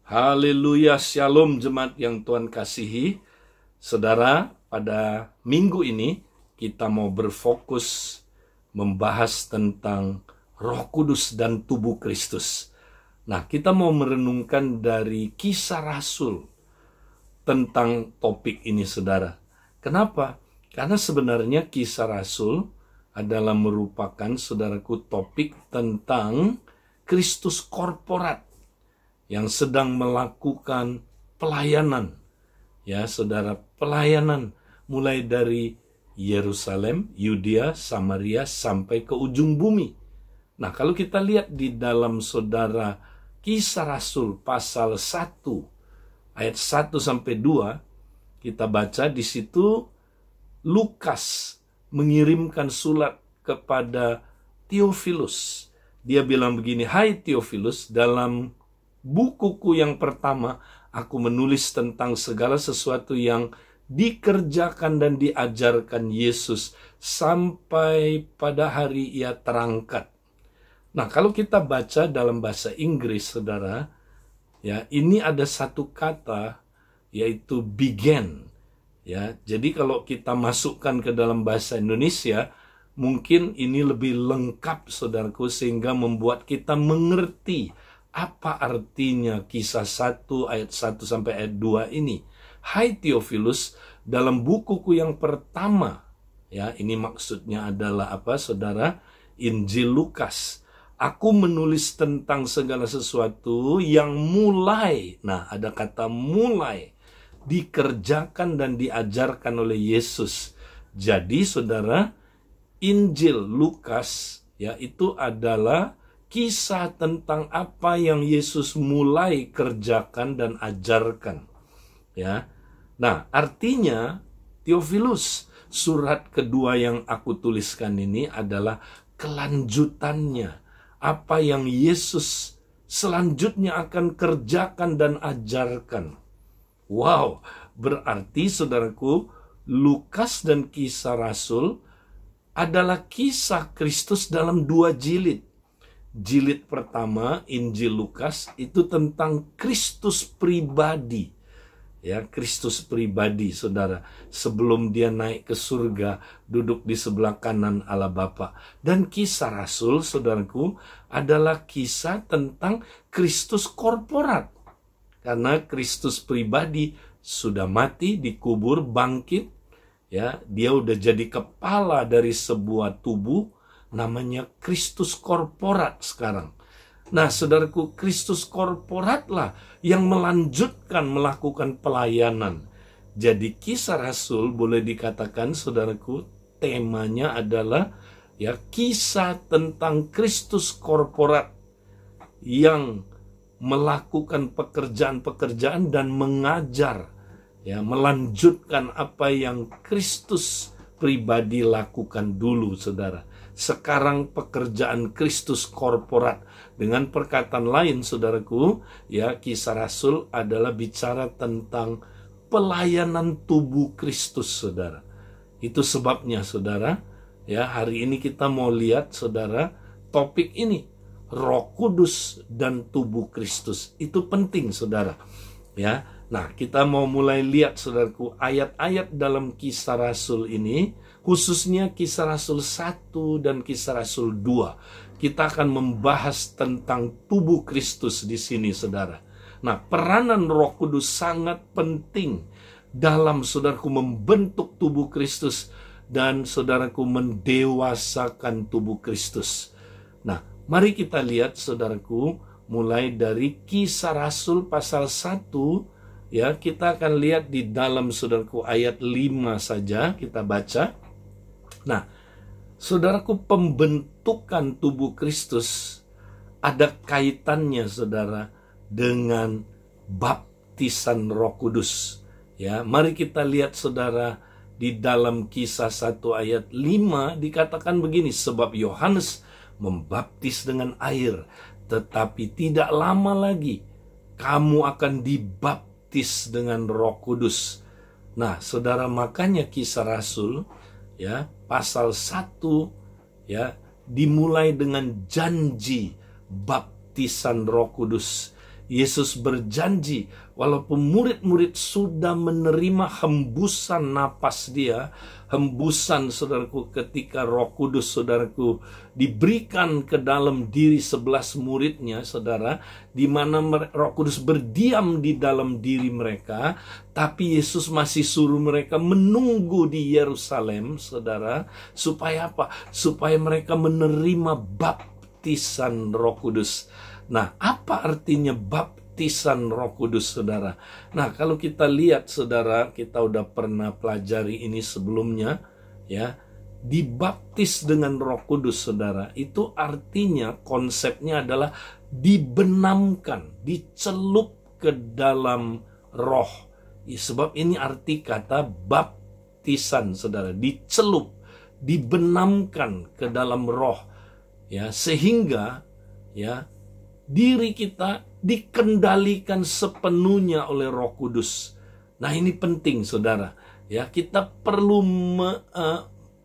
Haleluya, shalom jemaat yang Tuhan kasihi. Saudara, pada minggu ini kita mau berfokus membahas tentang Roh Kudus dan tubuh Kristus. Nah, kita mau merenungkan dari Kisah Rasul tentang topik ini, saudara. Kenapa? Karena sebenarnya Kisah Rasul adalah merupakan, saudaraku, topik tentang Kristus korporat yang sedang melakukan pelayanan. Ya, saudara, pelayanan mulai dari Yerusalem, Yudea, Samaria, sampai ke ujung bumi. Nah, kalau kita lihat di dalam, saudara, Kisah Rasul pasal 1, ayat 1 sampai 2, kita baca di situ Lukas mengirimkan surat kepada Theophilus. Dia bilang begini, "Hai Theophilus, dalam bukuku yang pertama, aku menulis tentang segala sesuatu yang dikerjakan dan diajarkan Yesus sampai pada hari ia terangkat." Nah, kalau kita baca dalam bahasa Inggris, saudara, ya, ini ada satu kata, yaitu began. Ya, jadi kalau kita masukkan ke dalam bahasa Indonesia, mungkin ini lebih lengkap, saudaraku, sehingga membuat kita mengerti apa artinya Kisah 1 ayat 1 sampai ayat 2 ini. "Hai Theophilus, dalam bukuku yang pertama," ya, ini maksudnya adalah apa, saudara? Injil Lukas. "Aku menulis tentang segala sesuatu yang mulai," nah, ada kata mulai, "dikerjakan dan diajarkan oleh Yesus." Jadi, saudara, Injil Lukas, ya, itu adalah kisah tentang apa yang Yesus mulai kerjakan dan ajarkan. Ya. Nah, artinya Theophilus, surat kedua yang aku tuliskan ini adalah kelanjutannya. Apa yang Yesus selanjutnya akan kerjakan dan ajarkan. Wow, berarti, saudaraku, Lukas dan Kisah Rasul adalah kisah Kristus dalam 2 jilid. Jilid pertama, Injil Lukas, itu tentang Kristus pribadi. Ya, Kristus pribadi, saudara. Sebelum dia naik ke surga, duduk di sebelah kanan Allah Bapa. Dan Kisah Rasul, saudaraku, adalah kisah tentang Kristus korporat. Karena Kristus pribadi sudah mati, dikubur, bangkit. Ya, dia udah jadi kepala dari sebuah tubuh, namanya Kristus korporat sekarang. Nah, saudaraku, Kristus korporatlah yang melanjutkan melakukan pelayanan. Jadi Kisah Rasul boleh dikatakan, saudaraku, temanya adalah, ya, kisah tentang Kristus korporat yang melakukan pekerjaan-pekerjaan dan mengajar, ya, melanjutkan apa yang Kristus pribadi lakukan dulu, saudara. Sekarang pekerjaan Kristus korporat. Dengan perkataan lain, saudaraku, ya, Kisah Rasul adalah bicara tentang pelayanan tubuh Kristus, saudara. Itu sebabnya, saudara, ya, hari ini kita mau lihat, saudara, topik ini, Roh Kudus dan tubuh Kristus. Itu penting, saudara. Ya, nah, kita mau mulai lihat, saudaraku, ayat-ayat dalam Kisah Rasul ini, khususnya Kisah Rasul 1 dan Kisah Rasul 2. Kita akan membahas tentang tubuh Kristus di sini, saudara. Nah, peranan Roh Kudus sangat penting dalam, saudaraku, membentuk tubuh Kristus dan, saudaraku, mendewasakan tubuh Kristus. Nah, mari kita lihat, saudaraku, mulai dari Kisah Rasul pasal 1, ya, kita akan lihat di dalam, saudaraku, ayat 5 saja kita baca. Nah, saudaraku, pembentukan tubuh Kristus ada kaitannya, saudara, dengan baptisan Roh Kudus. Ya, mari kita lihat, saudara, di dalam Kisah 1 ayat 5 dikatakan begini, "Sebab Yohanes membaptis dengan air, tetapi tidak lama lagi kamu akan dibaptis dengan Roh Kudus." Nah, saudara, makanya Kisah Rasul, ya, pasal 1, ya, dimulai dengan janji baptisan Roh Kudus Yesus berjanji, walaupun murid-murid sudah menerima hembusan napas dia, hembusan saudaraku ketika Roh Kudus saudaraku diberikan ke dalam diri 11 muridnya saudara, di mana Roh Kudus berdiam di dalam diri mereka, tapi Yesus masih suruh mereka menunggu di Yerusalem saudara, supaya apa? Supaya mereka menerima baptisan Roh Kudus. Nah, apa artinya baptisan Roh Kudus, saudara? Nah, kalau kita lihat, saudara, kita udah pernah pelajari ini sebelumnya, ya. Dibaptis dengan Roh Kudus, saudara, itu artinya konsepnya adalah dibenamkan, dicelup ke dalam Roh. Sebab ini arti kata baptisan, saudara, dicelup, dibenamkan ke dalam Roh, ya, sehingga, ya, diri kita dikendalikan sepenuhnya oleh Roh Kudus. Nah, ini penting, saudara. Ya, kita perlu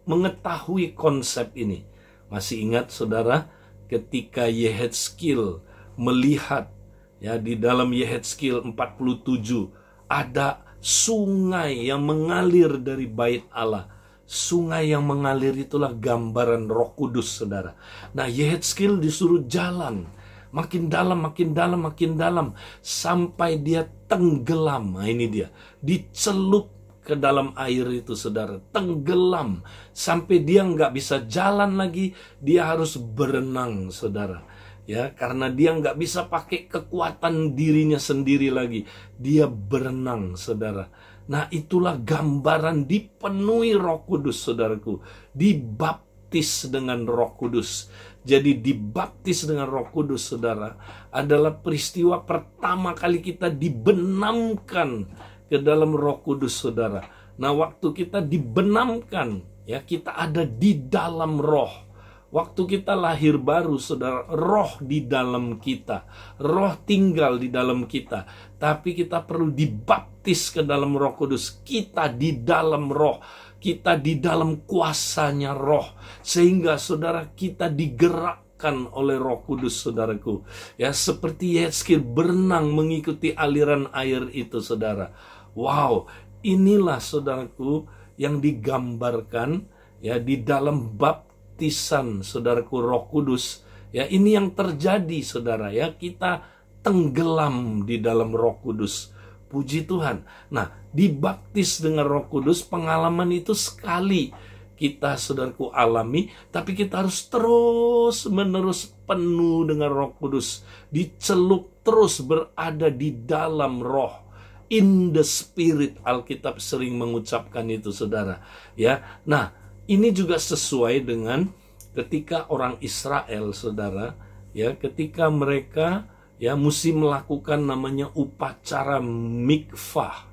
mengetahui konsep ini. Masih ingat, saudara, ketika Yehezkiel melihat, ya, di dalam Yehezkiel 47 ada sungai yang mengalir dari bait Allah. Sungai yang mengalir itulah gambaran Roh Kudus, saudara. Nah, Yehezkiel disuruh jalan makin dalam, makin dalam, makin dalam, sampai dia tenggelam. Nah, ini dia, dicelup ke dalam air itu, saudara, tenggelam, sampai dia nggak bisa jalan lagi, dia harus berenang, saudara. Ya, karena dia nggak bisa pakai kekuatan dirinya sendiri lagi, dia berenang, saudara. Nah, itulah gambaran dipenuhi Roh Kudus, saudaraku, dibaptis dengan Roh Kudus. Jadi dibaptis dengan Roh Kudus, saudara, adalah peristiwa pertama kali kita dibenamkan ke dalam Roh Kudus, saudara. Nah, waktu kita dibenamkan, ya, kita ada di dalam Roh. Waktu kita lahir baru, saudara, Roh di dalam kita, Roh tinggal di dalam kita. Tapi kita perlu dibaptis ke dalam Roh Kudus. Kita di dalam Roh, kita di dalam kuasanya Roh, sehingga saudara kita digerakkan oleh Roh Kudus, saudaraku. Ya, seperti Yehezkiel berenang mengikuti aliran air itu, saudara. Wow, inilah, saudaraku, yang digambarkan, ya, di dalam baptisan, saudaraku, Roh Kudus. Ya, ini yang terjadi, saudara, ya, kita tenggelam di dalam Roh Kudus. Puji Tuhan. Nah, dibaptis dengan Roh Kudus, pengalaman itu sekali kita, saudaraku, alami, tapi kita harus terus menerus penuh dengan Roh Kudus, dicelup terus berada di dalam Roh. In the Spirit, Alkitab sering mengucapkan itu, saudara. Ya, nah, ini juga sesuai dengan ketika orang Israel, saudara, ya, ketika mereka, ya, mesti melakukan namanya upacara mikvah.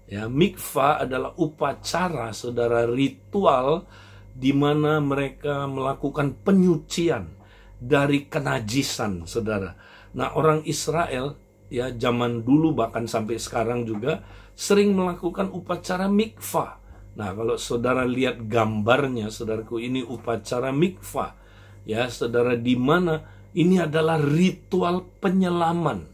Ya, mikvah adalah upacara, saudara, ritual di mana mereka melakukan penyucian dari kenajisan, saudara. Nah, orang Israel, ya, zaman dulu bahkan sampai sekarang juga sering melakukan upacara mikvah. Nah, kalau saudara lihat gambarnya, saudaraku, ini upacara mikvah. Ya, saudara, di mana ini adalah ritual penyelaman.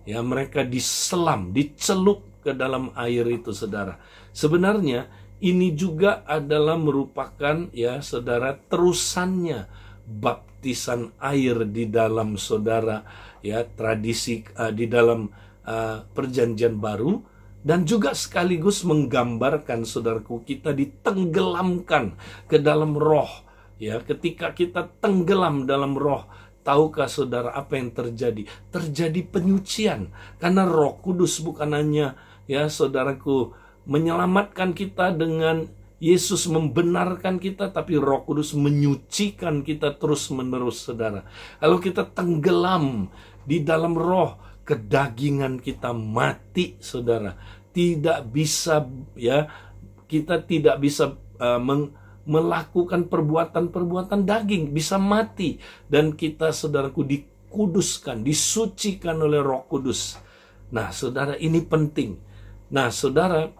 Ya, mereka diselam, dicelup ke dalam air itu, saudara. Sebenarnya ini juga adalah merupakan, ya, saudara, terusannya baptisan air di dalam, saudara, ya, tradisi di dalam perjanjian baru, dan juga sekaligus menggambarkan, saudaraku, kita ditenggelamkan ke dalam Roh. Ya, ketika kita tenggelam dalam Roh, tahukah saudara apa yang terjadi? Terjadi penyucian. Karena Roh Kudus bukan hanya, ya, saudaraku, menyelamatkan kita dengan Yesus membenarkan kita, tapi Roh Kudus menyucikan kita terus-menerus, saudara. Kalau kita tenggelam di dalam Roh, kedagingan kita mati, saudara. Tidak bisa, ya, kita tidak bisa melakukan perbuatan-perbuatan daging, bisa mati, dan kita, saudaraku, dikuduskan, disucikan oleh Roh Kudus. Nah, saudara, ini penting. Nah, saudara,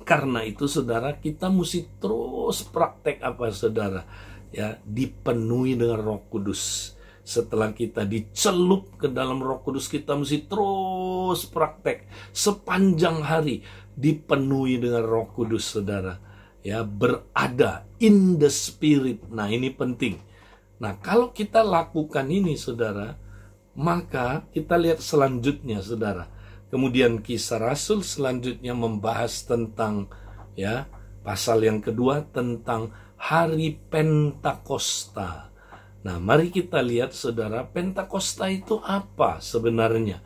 karena itu, saudara, kita mesti terus praktek apa, saudara? Ya, dipenuhi dengan Roh Kudus. setelah kita dicelup ke dalam Roh Kudus, kita mesti terus praktek sepanjang hari, dipenuhi dengan Roh Kudus, saudara. Ya, berada in the Spirit. Nah, ini penting. Nah, kalau kita lakukan ini, saudara, maka kita lihat selanjutnya, saudara. Kemudian Kisah Rasul selanjutnya membahas tentang, ya, pasal yang kedua tentang hari Pentakosta. Nah, mari kita lihat, saudara, Pentakosta itu apa sebenarnya?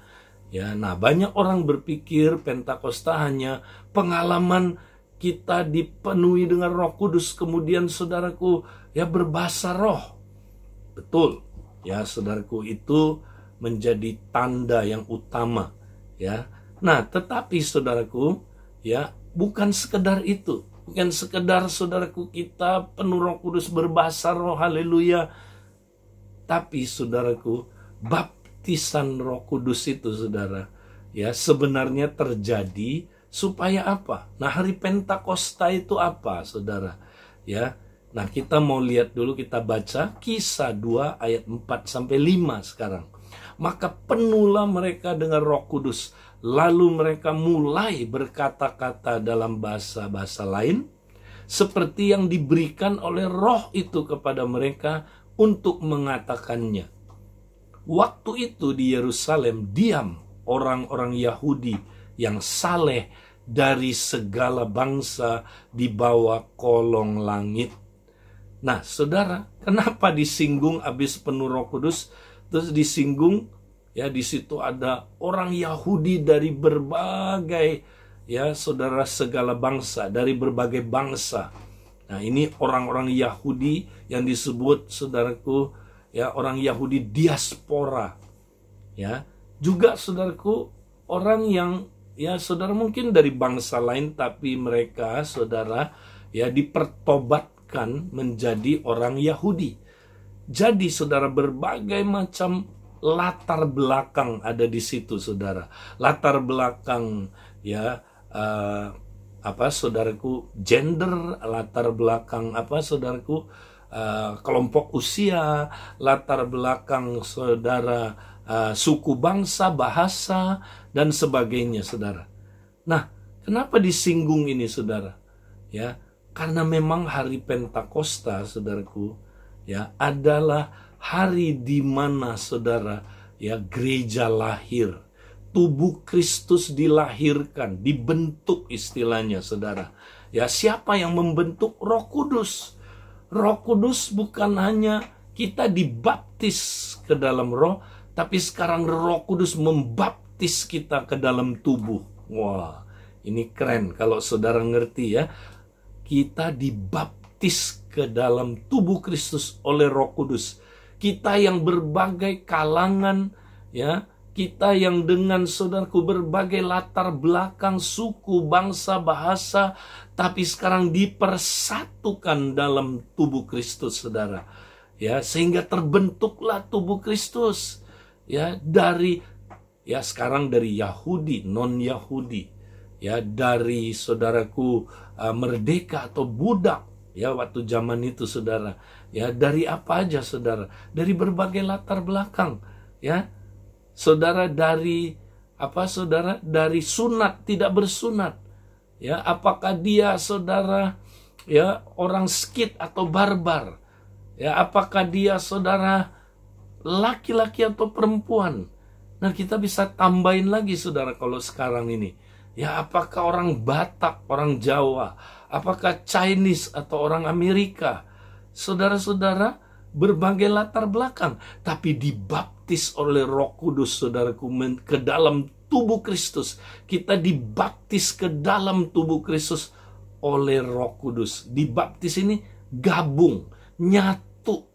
Ya, nah, banyak orang berpikir Pentakosta hanya pengalaman kita dipenuhi dengan Roh Kudus, kemudian saudaraku, ya, berbahasa roh. Betul, ya, saudaraku, itu menjadi tanda yang utama, ya. Nah, tetapi saudaraku, ya, bukan sekedar itu. Bukan sekedar, saudaraku, kita penuh Roh Kudus berbahasa roh, haleluya. Tapi, saudaraku, baptisan Roh Kudus itu, saudara, ya, sebenarnya terjadi supaya apa? Nah, hari Pentakosta itu apa, saudara? Ya, nah, kita mau lihat dulu, kita baca Kisah 2 ayat 4-5 sekarang. Maka penuhlah mereka dengan Roh Kudus, lalu mereka mulai berkata-kata dalam bahasa-bahasa lain, seperti yang diberikan oleh Roh itu kepada mereka untuk mengatakannya. Waktu itu di Yerusalem diam orang-orang Yahudi yang saleh dari segala bangsa di bawah kolong langit. Nah, saudara, kenapa disinggung habis penuh Roh Kudus? Terus disinggung, ya, di situ ada orang Yahudi dari berbagai, ya, saudara, segala bangsa, dari berbagai bangsa. Nah, ini orang-orang Yahudi yang disebut, saudaraku, ya, orang Yahudi diaspora. Ya, juga, saudaraku, orang yang, ya, saudara, mungkin dari bangsa lain, tapi mereka, saudara, ya, dipertobatkan menjadi orang Yahudi. Jadi, saudara, berbagai macam latar belakang ada di situ, saudara. Latar belakang, ya, saudaraku, gender, latar belakang, saudaraku, kelompok usia, latar belakang, saudara, suku bangsa, bahasa, dan sebagainya, saudara. Nah, kenapa disinggung ini, saudara? Ya, karena memang hari Pentakosta, saudaraku, ya, adalah hari di mana, saudara, ya, gereja lahir. Tubuh Kristus dilahirkan, dibentuk istilahnya, saudara. Ya, siapa yang membentuk? Roh Kudus. Roh Kudus bukan hanya kita dibaptis ke dalam roh, tapi sekarang Roh Kudus membaptis kita ke dalam tubuh. Wah, ini keren kalau saudara ngerti, ya. Kita dibaptis ke dalam tubuh Kristus oleh Roh Kudus. Kita yang berbagai kalangan, ya, kita yang dengan, saudaraku, berbagai latar belakang, suku, bangsa, bahasa, tapi sekarang dipersatukan dalam tubuh Kristus, saudara. Ya, sehingga terbentuklah tubuh Kristus. Ya, dari, ya, sekarang dari Yahudi, non-Yahudi. Ya, dari, saudaraku, merdeka atau budak. Ya, waktu zaman itu, saudara. Ya, dari apa aja, saudara? Dari berbagai latar belakang. Ya, saudara, dari saudara, dari sunat, tidak bersunat, ya, apakah dia, saudara, ya, orang Skit atau barbar, ya, apakah dia, saudara, laki-laki atau perempuan. Nah, kita bisa tambahin lagi, saudara, kalau sekarang ini, ya, apakah orang Batak, orang Jawa, apakah Chinese atau orang Amerika, saudara-saudara, berbagai latar belakang, tapi dibaptis oleh Roh Kudus, saudaraku, ke dalam tubuh Kristus. Kita dibaptis ke dalam tubuh Kristus oleh Roh Kudus. Dibaptis ini gabung, nyatu,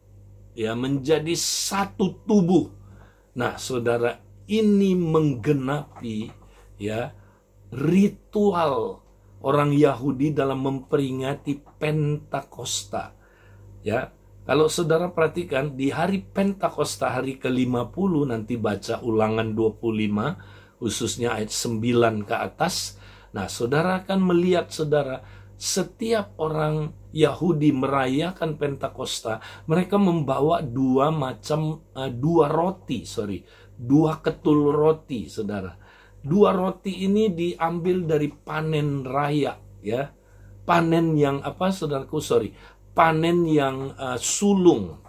ya, menjadi satu tubuh. Nah, saudara, ini menggenapi, ya, ritual orang Yahudi dalam memperingati Pentakosta. Ya, kalau saudara perhatikan di hari Pentakosta, hari ke-50, nanti baca Ulangan 25, khususnya ayat 9 ke atas. Nah, saudara akan melihat, saudara, setiap orang Yahudi merayakan Pentakosta, mereka membawa dua ketul roti, saudara. Dua roti ini diambil dari panen raya, ya. Panen yang panen yang sulung.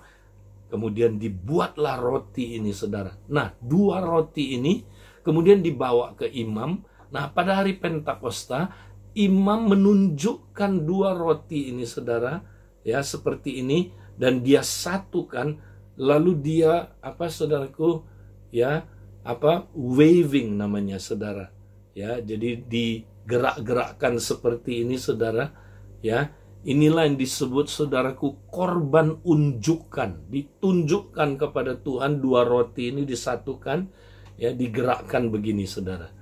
Kemudian dibuatlah roti ini, saudara. Nah, dua roti ini kemudian dibawa ke imam. Nah, pada hari Pentakosta, imam menunjukkan dua roti ini, saudara, ya, seperti ini, dan dia satukan, lalu dia waving namanya, saudara, ya. Jadi digerak-gerakkan seperti ini, saudara, ya. Inilah yang disebut, saudaraku, korban unjukan. Ditunjukkan kepada Tuhan, dua roti ini disatukan, ya, digerakkan begini, saudara.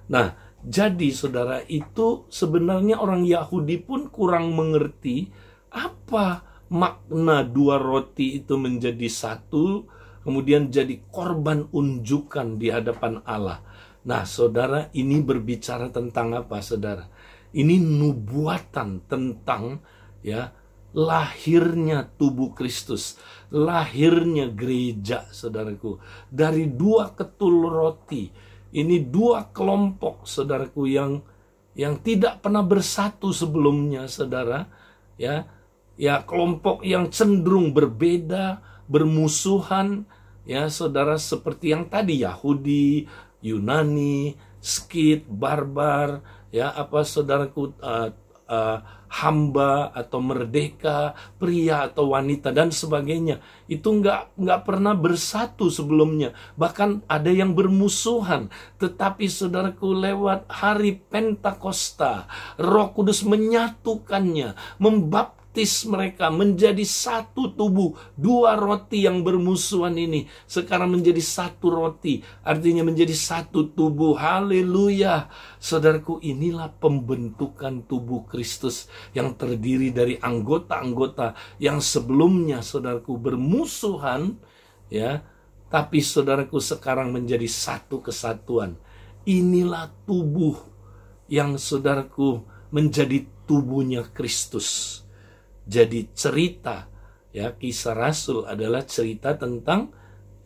Nah, jadi saudara, itu sebenarnya orang Yahudi pun kurang mengerti apa makna dua roti itu menjadi satu, kemudian jadi korban unjukan di hadapan Allah. Nah, saudara, ini berbicara tentang apa, saudara? Ini nubuatan tentang, ya, lahirnya tubuh Kristus, lahirnya gereja, saudaraku, dari dua ketul roti. Ini dua kelompok, saudaraku, yang tidak pernah bersatu sebelumnya, saudara, ya, kelompok yang cenderung berbeda, bermusuhan, ya, saudara, seperti yang tadi, Yahudi, Yunani, Skit, barbar, ya, saudaraku, hamba atau merdeka, pria atau wanita, dan sebagainya. Itu nggak pernah bersatu sebelumnya. Bahkan ada yang bermusuhan. Tetapi saudaraku, lewat hari Pentakosta, Roh Kudus menyatukannya, membaptis mereka menjadi satu tubuh. Dua roti yang bermusuhan ini sekarang menjadi satu roti, artinya menjadi satu tubuh. Haleluya. Saudaraku, inilah pembentukan tubuh Kristus yang terdiri dari anggota-anggota yang sebelumnya, saudaraku, bermusuhan, ya, tapi saudaraku sekarang menjadi satu kesatuan. Inilah tubuh yang, saudaraku, menjadi tubuhnya Kristus. Jadi cerita, ya, Kisah Rasul adalah cerita tentang,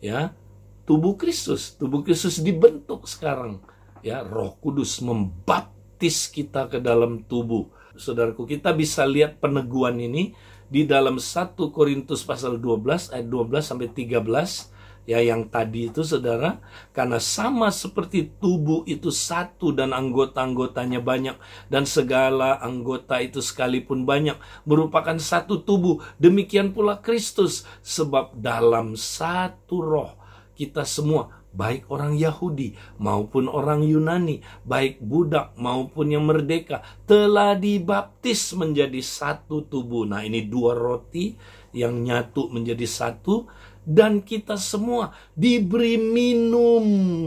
ya, tubuh Kristus. Tubuh Kristus dibentuk sekarang, ya. Roh Kudus membaptis kita ke dalam tubuh. Saudaraku, kita bisa lihat peneguhan ini di dalam 1 Korintus pasal 12 ayat 12 sampai 13. Ya, yang tadi itu, saudara, karena sama seperti tubuh itu satu dan anggota-anggotanya banyak, dan segala anggota itu sekalipun banyak merupakan satu tubuh, demikian pula Kristus. Sebab dalam satu roh kita semua, baik orang Yahudi maupun orang Yunani, baik budak maupun yang merdeka, telah dibaptis menjadi satu tubuh. Nah, ini dua roti yang nyatu menjadi satu, dan kita semua diberi minum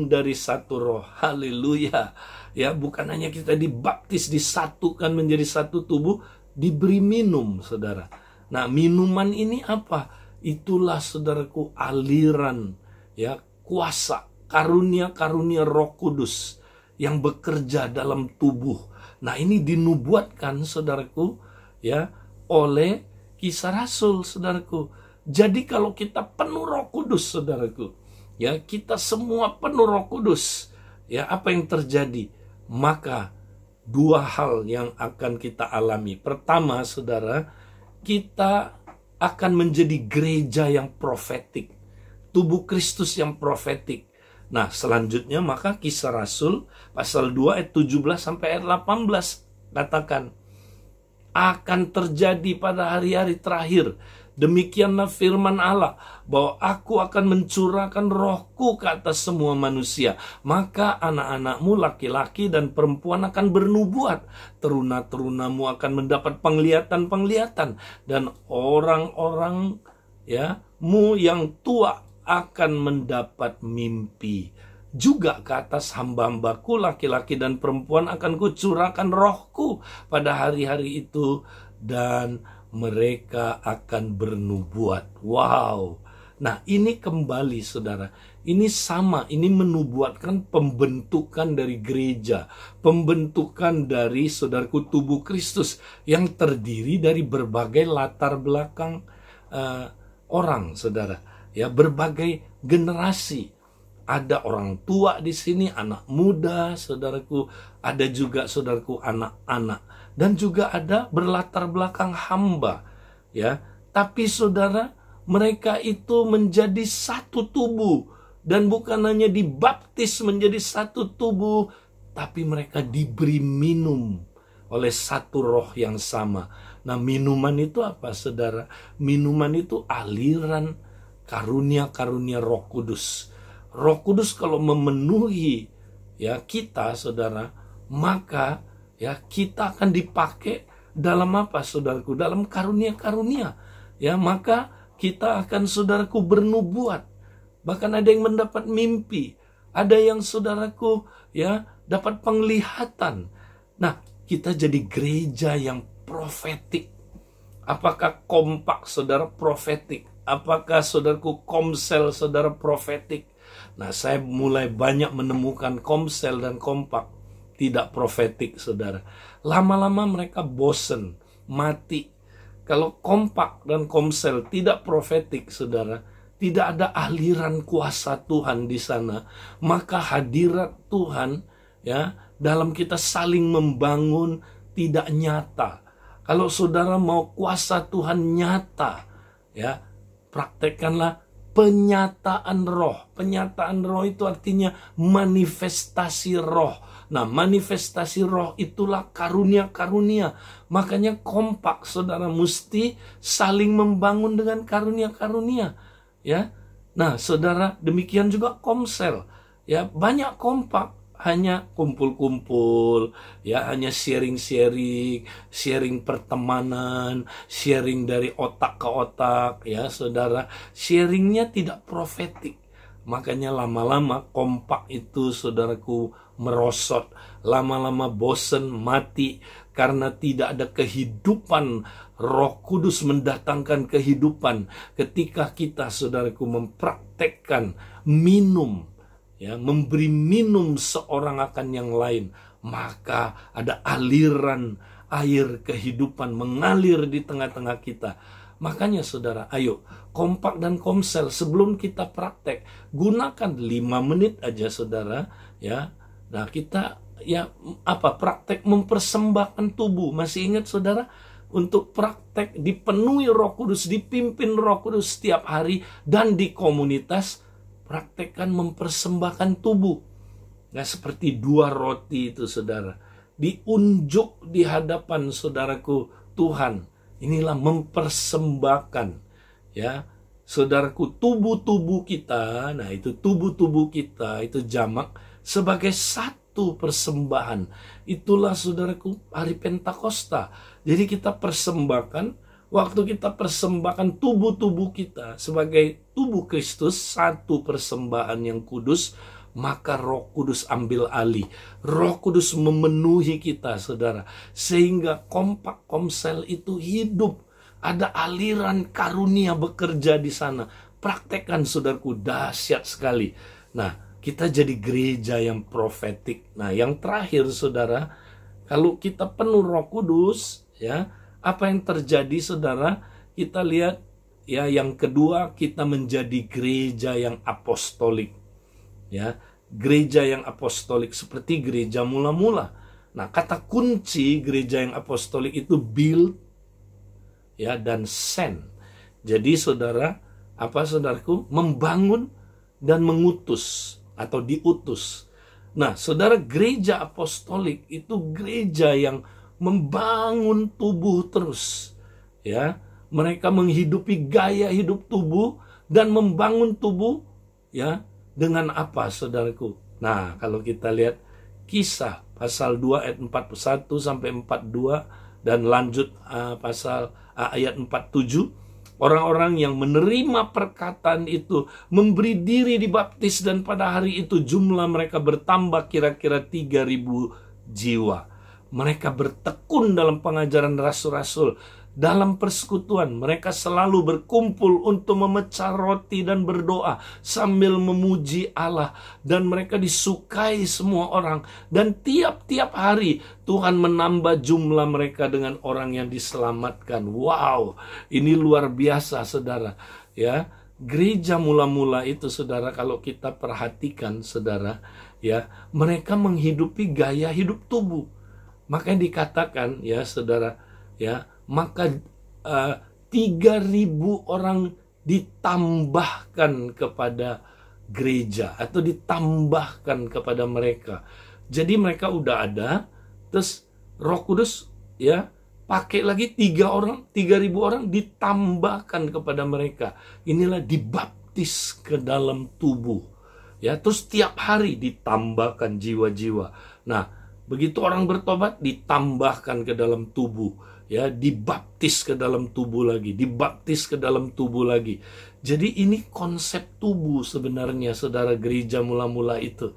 dari satu roh. Haleluya. Ya, bukan hanya kita dibaptis, disatukan menjadi satu tubuh, diberi minum, saudara. Nah, minuman ini apa? Itulah, saudaraku, aliran, ya, kuasa, karunia-karunia Roh Kudus yang bekerja dalam tubuh. Nah, ini dinubuatkan, saudaraku, ya, oleh Kisah Rasul, saudaraku. Jadi kalau kita penuh Roh Kudus, saudaraku, ya, kita semua penuh Roh Kudus, ya, apa yang terjadi? Maka dua hal yang akan kita alami. Pertama, saudara, kita akan menjadi gereja yang profetik, tubuh Kristus yang profetik. Nah, selanjutnya maka Kisah Rasul pasal 2 ayat 17 sampai ayat 18 katakan, akan terjadi pada hari-hari terakhir. Demikianlah firman Allah, bahwa aku akan mencurahkan rohku ke atas semua manusia. Maka anak-anakmu laki-laki dan perempuan akan bernubuat. Teruna-terunamu akan mendapat penglihatan-penglihatan. Dan orang-orang, ya, mu yang tua akan mendapat mimpi. Juga ke atas hamba-hambaku laki-laki dan perempuan akan kucurahkan rohku pada hari-hari itu. Dan mereka akan bernubuat. Wow, Nah, ini kembali saudara, ini sama, ini menubuatkan pembentukan dari gereja, pembentukan dari saudaraku tubuh Kristus yang terdiri dari berbagai latar belakang orang, saudara, ya, berbagai generasi. Ada orang tua di sini, anak muda, saudaraku, ada juga saudaraku anak-anak, dan juga ada berlatar belakang hamba, ya. Tapi saudara, mereka itu menjadi satu tubuh, dan bukan hanya dibaptis menjadi satu tubuh, tapi mereka diberi minum oleh satu roh yang sama. Nah, minuman itu apa, saudara? Minuman itu aliran karunia-karunia Roh Kudus. Roh Kudus kalau memenuhi ya kita, saudara, maka ya kita akan dipakai dalam apa, saudaraku? Dalam karunia-karunia. Ya, maka kita akan, saudaraku, bernubuat. Bahkan ada yang mendapat mimpi. Ada yang, saudaraku, ya, dapat penglihatan. Nah, kita jadi gereja yang profetik. Apakah kompak, saudara, profetik? Apakah, saudaraku, komsel, saudara, profetik? Nah, saya mulai banyak menemukan komsel dan kompak tidak profetik, saudara. Lama-lama mereka bosen, mati. Kalau kompak dan komsel tidak profetik, saudara, tidak ada aliran kuasa Tuhan di sana, maka hadirat Tuhan ya dalam kita saling membangun tidak nyata. Kalau saudara mau kuasa Tuhan nyata, ya, praktekkanlah penyataan roh. Penyataan roh itu artinya manifestasi roh. Nah, manifestasi roh itulah karunia-karunia. Makanya kompak, saudara, mesti saling membangun dengan karunia-karunia. Ya, nah, saudara, demikian juga komsel. Ya, banyak kompak hanya kumpul-kumpul, ya, hanya sharing pertemanan, sharing dari otak ke otak, ya, saudara. Sharingnya tidak profetik. Makanya lama-lama kompak itu, saudaraku, merosot. Lama-lama bosen, mati, karena tidak ada kehidupan. Roh Kudus mendatangkan kehidupan ketika kita, saudaraku, mempraktekkan minum, ya, memberi minum seorang akan yang lain, maka ada aliran air kehidupan mengalir di tengah-tengah kita. Makanya, saudara, ayo kompak dan komsel sebelum kita praktek, gunakan 5 menit aja, saudara, ya. Nah, kita ya praktek mempersembahkan tubuh. Masih ingat, saudara, untuk praktek dipenuhi Roh Kudus, dipimpin Roh Kudus setiap hari, dan di komunitas praktekkan mempersembahkan tubuh. Nah, seperti 2 roti itu, saudara, diunjuk di hadapan, saudaraku, Tuhan. Inilah mempersembahkan, ya, saudaraku, tubuh-tubuh kita. Nah, itu tubuh-tubuh kita, itu jamak, sebagai satu persembahan. Itulah, saudaraku, hari Pentakosta. Jadi kita persembahkan, waktu kita persembahkan tubuh-tubuh kita sebagai tubuh Kristus, satu persembahan yang kudus, maka Roh Kudus ambil alih. Roh Kudus memenuhi kita, saudara, sehingga kompak komsel itu hidup. Ada aliran karunia bekerja di sana. Praktekkan, saudaraku, dahsyat sekali. Nah, kita jadi gereja yang profetik. Nah, yang terakhir, saudara, kalau kita penuh Roh Kudus, ya, apa yang terjadi, saudara? Kita lihat, ya, yang kedua, kita menjadi gereja yang apostolik. Ya, gereja yang apostolik seperti gereja mula-mula. Nah, kata kunci gereja yang apostolik itu build, ya, dan send. Jadi, saudara, saudaraku, membangun dan mengutus atau diutus. Nah, saudara, gereja apostolik itu gereja yang membangun tubuh terus, ya. Mereka menghidupi gaya hidup tubuh dan membangun tubuh, ya, dengan apa, saudaraku? Nah, kalau kita lihat Kisah pasal 2 ayat 41 sampai 42 dan lanjut pasal ayat 47, orang-orang yang menerima perkataan itu memberi diri dibaptis, dan pada hari itu jumlah mereka bertambah kira-kira 3.000 jiwa. Mereka bertekun dalam pengajaran rasul-rasul dalam persekutuan. Mereka selalu berkumpul untuk memecah roti dan berdoa sambil memuji Allah. Dan mereka disukai semua orang. Dan tiap-tiap hari Tuhan menambah jumlah mereka dengan orang yang diselamatkan. Wow, ini luar biasa, saudara. Ya, gereja mula-mula itu, saudara, kalau kita perhatikan, saudara, ya, mereka menghidupi gaya hidup tubuh. Makanya dikatakan, ya, saudara, ya, maka 3.000 orang ditambahkan kepada gereja atau ditambahkan kepada mereka. Jadi mereka udah ada, terus Roh Kudus, ya, pakai lagi 3.000 orang ditambahkan kepada mereka. Inilah dibaptis ke dalam tubuh. Ya, terus tiap hari ditambahkan jiwa-jiwa. Nah, begitu orang bertobat ditambahkan ke dalam tubuh. Ya, dibaptis ke dalam tubuh lagi, dibaptis ke dalam tubuh lagi. Jadi ini konsep tubuh sebenarnya, saudara, gereja mula-mula itu.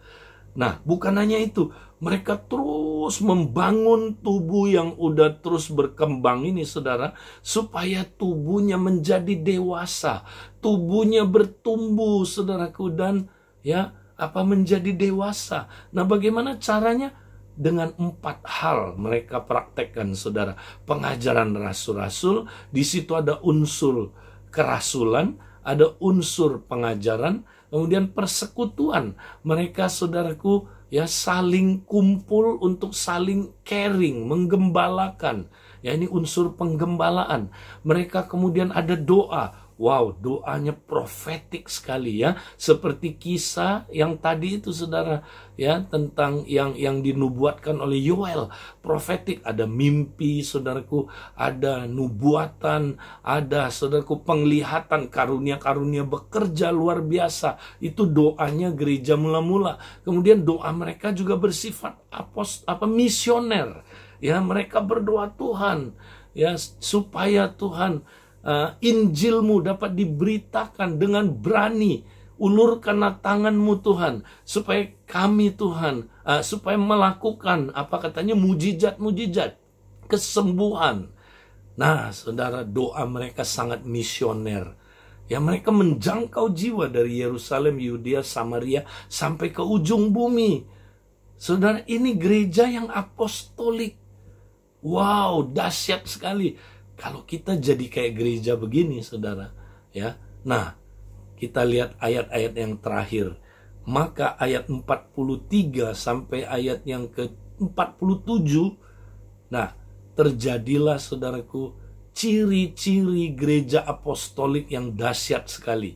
Nah, bukan hanya itu, mereka terus membangun tubuh yang udah terus berkembang ini, saudara, supaya tubuhnya menjadi dewasa, tubuhnya bertumbuh, saudaraku, dan ya, menjadi dewasa. Nah, bagaimana caranya? Dengan 4 hal mereka praktekkan, saudara. Pengajaran rasul-rasul, di situ ada unsur kerasulan, ada unsur pengajaran, kemudian persekutuan. Mereka, saudaraku, ya, saling kumpul untuk saling caring, menggembalakan. Ya, ini unsur penggembalaan. Mereka kemudian ada doa. Wow, doanya profetik sekali, ya. Seperti kisah yang tadi itu, saudara, ya, tentang yang dinubuatkan oleh Yoel. Profetik, ada mimpi, saudaraku, ada nubuatan, ada, saudaraku, penglihatan, karunia-karunia bekerja luar biasa. Itu doanya gereja mula-mula. Kemudian doa mereka juga bersifat misioner. Ya, mereka berdoa, Tuhan, ya, supaya Tuhan, Injilmu dapat diberitakan dengan berani. Ulurkanlah tanganmu, Tuhan, supaya kami, Tuhan, supaya melakukan, mujizat-mujizat, kesembuhan. Nah, saudara, doa mereka sangat misioner. Ya, mereka menjangkau jiwa dari Yerusalem, Yudea, Samaria, sampai ke ujung bumi. Saudara, ini gereja yang apostolik. Wow, dahsyat sekali. Kalau kita jadi kayak gereja begini, saudara, ya. Nah, kita lihat ayat-ayat yang terakhir. Maka ayat 43 sampai ayat yang ke-47, nah, terjadilah, saudaraku, ciri-ciri gereja apostolik yang dahsyat sekali.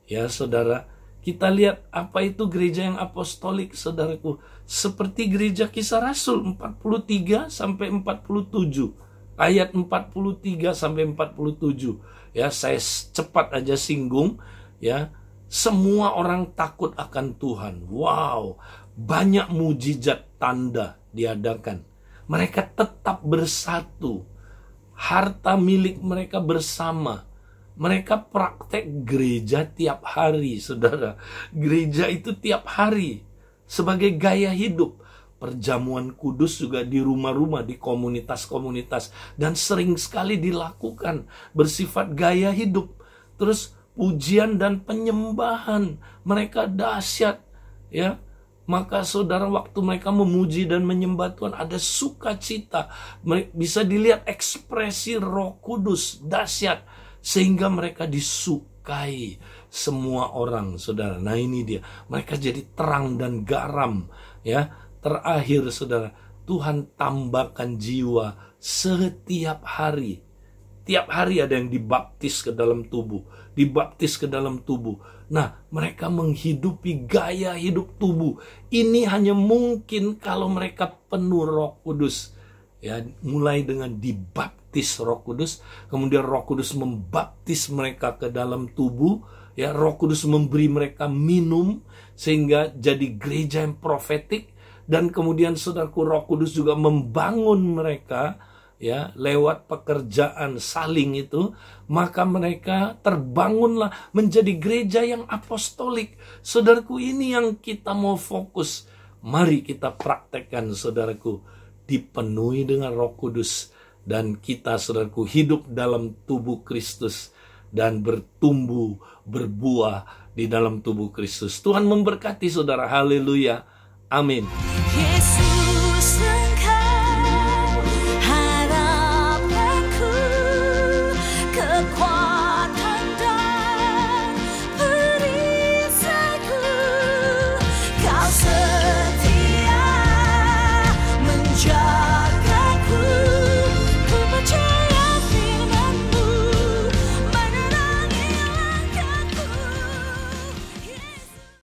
Ya, saudara, kita lihat apa itu gereja yang apostolik, saudaraku. Seperti gereja Kisah Rasul 43 sampai 47. Ayat 43 sampai 47. Ya, saya cepat aja singgung, ya. Semua orang takut akan Tuhan. Wow, banyak mujizat tanda diadakan. Mereka tetap bersatu. Harta milik mereka bersama. Mereka praktek gereja tiap hari, saudara. Gereja itu tiap hari sebagai gaya hidup. Perjamuan kudus juga di rumah-rumah, di komunitas-komunitas, dan sering sekali dilakukan, bersifat gaya hidup. Terus pujian dan penyembahan mereka dahsyat, ya. Maka, saudara, waktu mereka memuji dan menyembah Tuhan, ada sukacita. Bisa dilihat ekspresi Roh Kudus dahsyat, sehingga mereka disukai semua orang, saudara. Nah, ini dia, mereka jadi terang dan garam, ya. Terakhir, saudara, Tuhan tambahkan jiwa setiap hari. Tiap hari ada yang dibaptis ke dalam tubuh. Dibaptis ke dalam tubuh. Nah, mereka menghidupi gaya hidup tubuh. Ini hanya mungkin kalau mereka penuh Roh Kudus. Ya, mulai dengan dibaptis Roh Kudus. Kemudian Roh Kudus membaptis mereka ke dalam tubuh. Ya, Roh Kudus memberi mereka minum. Sehingga jadi gereja yang profetik. Dan kemudian, saudaraku, Roh Kudus juga membangun mereka, ya, lewat pekerjaan saling itu. Maka mereka terbangunlah menjadi gereja yang apostolik. Saudaraku, ini yang kita mau fokus. Mari kita praktekkan, saudaraku, dipenuhi dengan Roh Kudus dan kita, saudaraku, hidup dalam tubuh Kristus dan bertumbuh, berbuah di dalam tubuh Kristus. Tuhan memberkati saudara. Haleluya. Amin. Yesus Engkau harapanku, kekuatan dan perisaiku. Kau setia menjaga